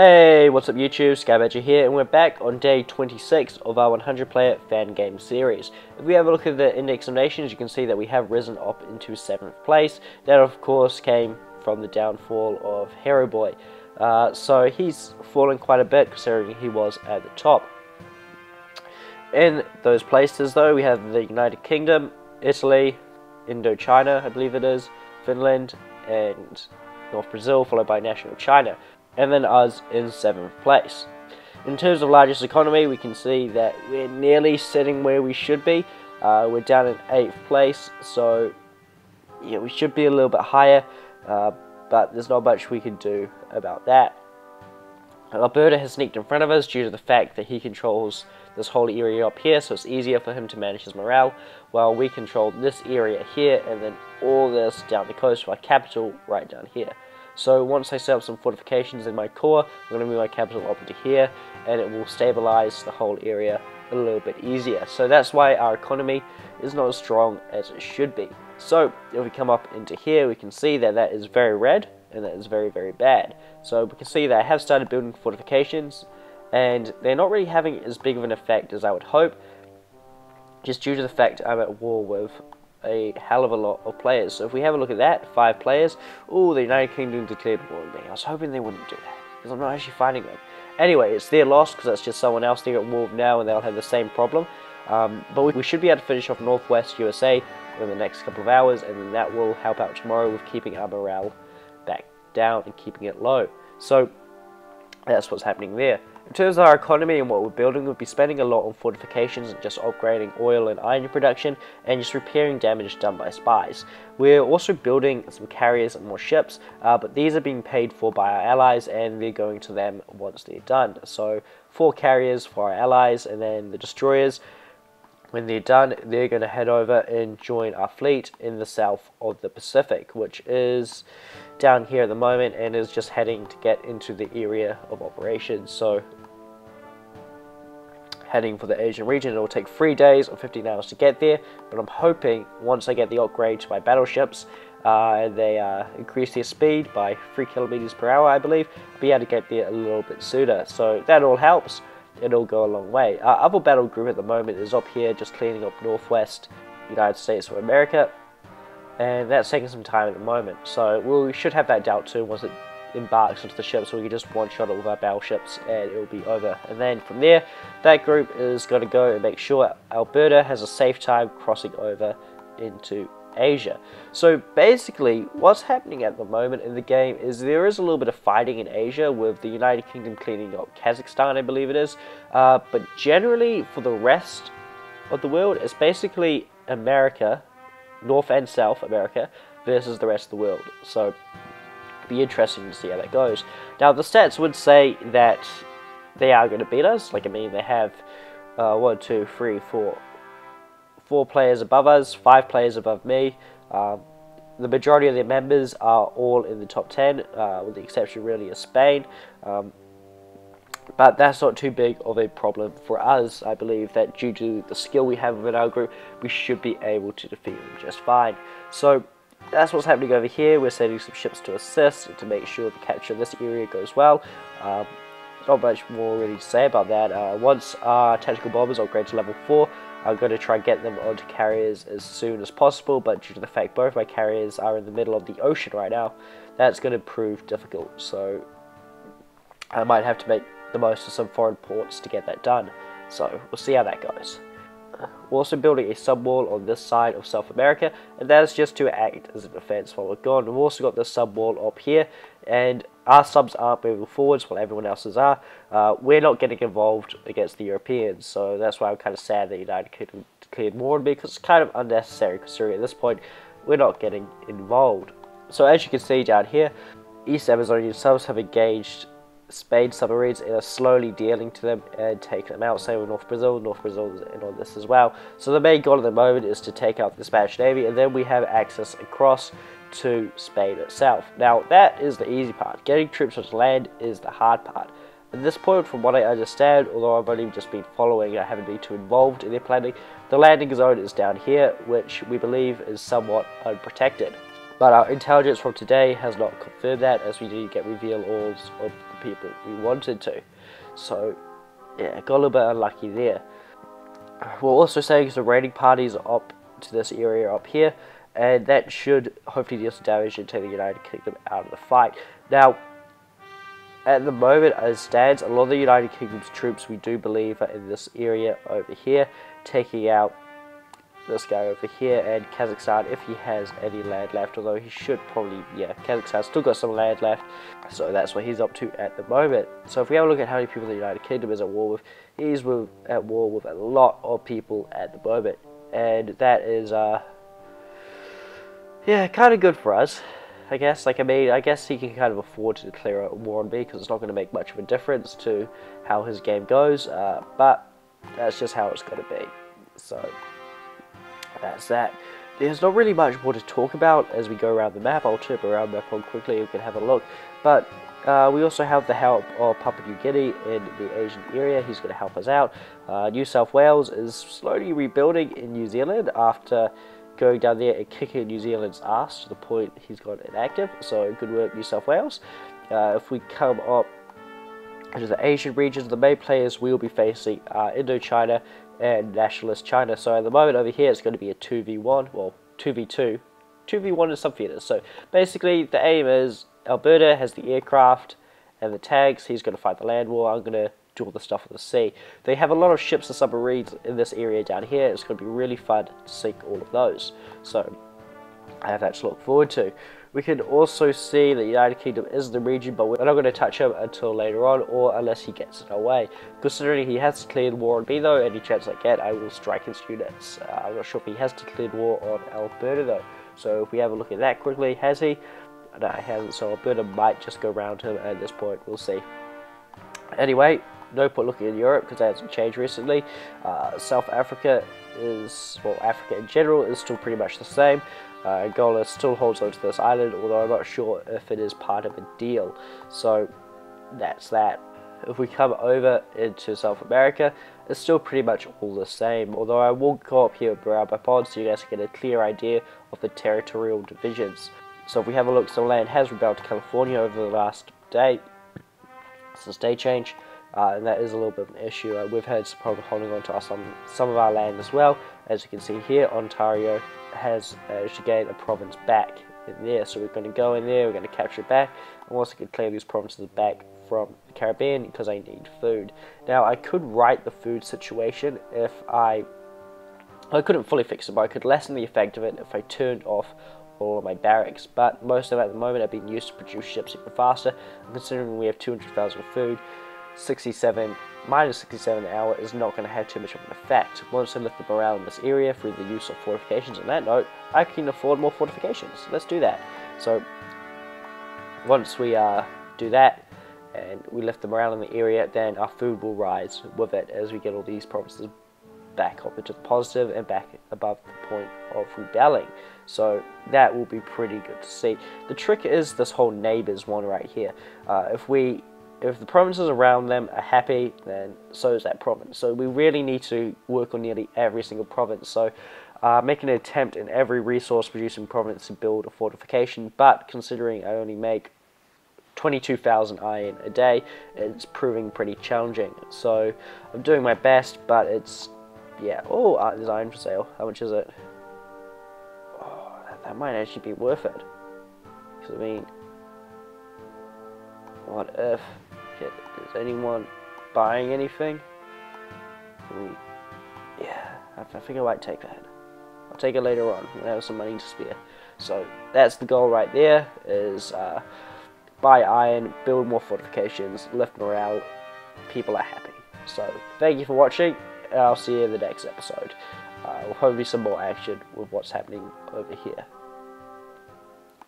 Hey, what's up YouTube, Skybadger here, and we're back on day 26 of our 100 player fan game series. If we have a look at the index of nations, you can see that we have risen up into 7th place. That of course came from the downfall of Hero Boy. So he's fallen quite a bit considering he was at the top. In those places though, we have the United Kingdom, Italy, Indochina, I believe it is, Finland, and North Brazil, followed by National China. And then us in 7th place. In terms of largest economy, we can see that we're nearly sitting where we should be. We're down in 8th place, so yeah, we should be a little bit higher, but there's not much we can do about that. Alberta has sneaked in front of us due to the fact that he controls this whole area up here, so it's easier for him to manage his morale, while we control this area here and then all this down the coast with our capital right down here. So once I set up some fortifications in my core, I'm going to move my capital up into here, and it will stabilize the whole area a little bit easier. So that's why our economy is not as strong as it should be. So if we come up into here, we can see that that is very red, and that is very, very bad. So we can see that I have started building fortifications, and they're not really having as big of an effect as I would hope, just due to the fact I'm at war with a hell of a lot of players. So if we have a look at that, 5 players. Oh, the United Kingdom declared war on me. I was hoping they wouldn't do that, because I'm not actually fighting them. Anyway, it's their loss, because that's just someone else they're at war with now, and they'll have the same problem. But we should be able to finish off Northwest USA in the next couple of hours, and then that will help out tomorrow with keeping our morale back down and keeping it low. So that's what's happening there. In terms of our economy and what we're building, we'll be spending a lot on fortifications and just upgrading oil and iron production and just repairing damage done by spies. We're also building some carriers and more ships, but these are being paid for by our allies and they're going to them once they're done. So 4 carriers for our allies, and then the destroyers, when they're done, they're going to head over and join our fleet in the south of the Pacific, which is down here at the moment and is just heading to get into the area of operations. So heading for the Asian region, it will take 3 days or 15 hours to get there, but I'm hoping once I get the upgrade to my battleships, they increase their speed by 3 kilometers per hour, I believe, I'll be able to get there a little bit sooner. So that all helps. It'll go a long way. Our other battle group at the moment is up here just cleaning up Northwest United States of America, and that's taking some time at the moment. So we should have that dealt too once it embarks onto the ship, so we can just one-shot it with our battleships and it'll be over. And then from there, that group is going to go and make sure Alberta has a safe time crossing over into Asia. So basically what's happening at the moment in the game is there is a little bit of fighting in Asia with the United Kingdom cleaning up Kazakhstan, I believe it is, but generally for the rest of the world it's basically America, North and South America, versus the rest of the world. So be interesting to see how that goes. Now the stats would say that they are going to beat us. Like, I mean, they have 1, 2, 3, 4 players above us, 5 players above me. The majority of their members are all in the top 10, with the exception really of Spain. But that's not too big of a problem for us. I believe that due to the skill we have within our group, we should be able to defeat them just fine. So that's what's happening over here. We're sending some ships to assist to make sure the capture of this area goes well. Not much more really to say about that. Once our tactical bombers upgrade to level 4, I'm going to try and get them onto carriers as soon as possible, but due to the fact both my carriers are in the middle of the ocean right now, that's going to prove difficult. So I might have to make the most of some foreign ports to get that done. So we'll see how that goes. We're also building a subwall on this side of South America, and that is just to act as a defense while we're gone. We've also got this subwall up here, and our subs aren't moving forwards while everyone else's are. We're not getting involved against the Europeans, so that's why I'm kind of sad that United Kingdom declared war on me, because it's kind of unnecessary considering at this point we're not getting involved. So as you can see down here, East Amazonian subs have engaged Spain submarines and are slowly dealing to them and taking them out. Same with North Brazil. North Brazil is in on this as well. So the main goal at the moment is to take out the Spanish Navy, and then we have access across to Spain itself. Now that is the easy part. Getting troops onto land is the hard part. At this point, from what I understand, although I've only just been following, I haven't been too involved in their planning, the landing zone is down here, which we believe is somewhat unprotected. But our intelligence from today has not confirmed that, as we didn't get reveal all of the people we wanted to. So, yeah, got a little bit unlucky there. We're also saying the raiding parties are up to this area up here, and that should hopefully deal some damage and take the United Kingdom out of the fight. Now, at the moment, as stands, a lot of the United Kingdom's troops, we do believe, are in this area over here, taking out this guy over here, and Kazakhstan, if he has any land left, although he should probably, yeah, Kazakhstan's still got some land left, so that's what he's up to at the moment. So if we have a look at how many people the United Kingdom is at war with, he's at war with a lot of people at the moment, and that is, yeah, kind of good for us, I guess. Like, I mean, I guess he can kind of afford to declare a war on me, because it's not going to make much of a difference to how his game goes, but that's just how it's going to be. So that's that. There's not really much more to talk about as we go around the map. I'll trip around the map on quickly, you can have a look. But we also have the help of Papua New Guinea in the Asian area. He's going to help us out. New South Wales is slowly rebuilding in New Zealand after going down there and kicking New Zealand's ass to the point he's got inactive. So good work, New South Wales. If we come up into the Asian regions, the main players we will be facing are Indochina and Nationalist China. So at the moment over here it's going to be a 2v1, well 2v2, 2v1 in some theatres. So basically the aim is Alberta has the aircraft and the tanks, he's going to fight the land war, I'm going to do all the stuff on the sea. They have a lot of ships and submarines in this area down here, it's going to be really fun to sink all of those. So I have that to look forward to. We can also see that the United Kingdom is in the region, but we're not going to touch him until later on, or unless he gets in our way. Considering he has declared war on me though, any chance I get, I will strike his units. I'm not sure if he has declared war on Alberta though. So if we have a look at that quickly, has he? No, he hasn't, so Alberta might just go around him at this point, we'll see. Anyway, no point looking in Europe because that hasn't changed recently. South Africa is, well, Africa in general is still pretty much the same. Angola still holds on to this island, although I'm not sure if it is part of a deal. So that's that. If we come over into South America, it's still pretty much all the same, although I will go up here around my pod so you guys can get a clear idea of the territorial divisions. So if we have a look, some land has rebelled to California over the last day, since day change, and that is a little bit of an issue. We've had some problem holding on to some of our land as well. As you can see here, Ontario has to gain a province back in there, so we're going to go in there, we're going to capture it back. I'm also going to claim these provinces back from the Caribbean because I need food. Now I could right the food situation if I couldn't fully fix it, but I could lessen the effect of it if I turned off all of my barracks, but most of them at the moment have been used to produce ships even faster, and considering we have 200,000 food, minus 67 an hour is not going to have too much of an effect. Once I lift the morale in this area through the use of fortifications, on that note, I can afford more fortifications. Let's do that. So once we do that and we lift the morale in the area, then our food will rise with it as we get all these provinces back up into the positive and back above the point of rebelling. So that will be pretty good to see. The trick is this whole neighbours one right here. If the provinces around them are happy, then so is that province. So we really need to work on nearly every single province. So make an attempt in every resource producing province to build a fortification, but considering I only make 22,000 iron a day, it's proving pretty challenging. So I'm doing my best, but it's, yeah. Oh, there's iron for sale. How much is it? Oh, that might actually be worth it. Because I mean, what if? Is anyone buying anything? Yeah, I think I might take that. I'll take it later on when I have some money to spare. So that's the goal right there, is buy iron, build more fortifications, lift morale, people are happy. So thank you for watching, and I'll see you in the next episode. We'll hopefully some more action with what's happening over here.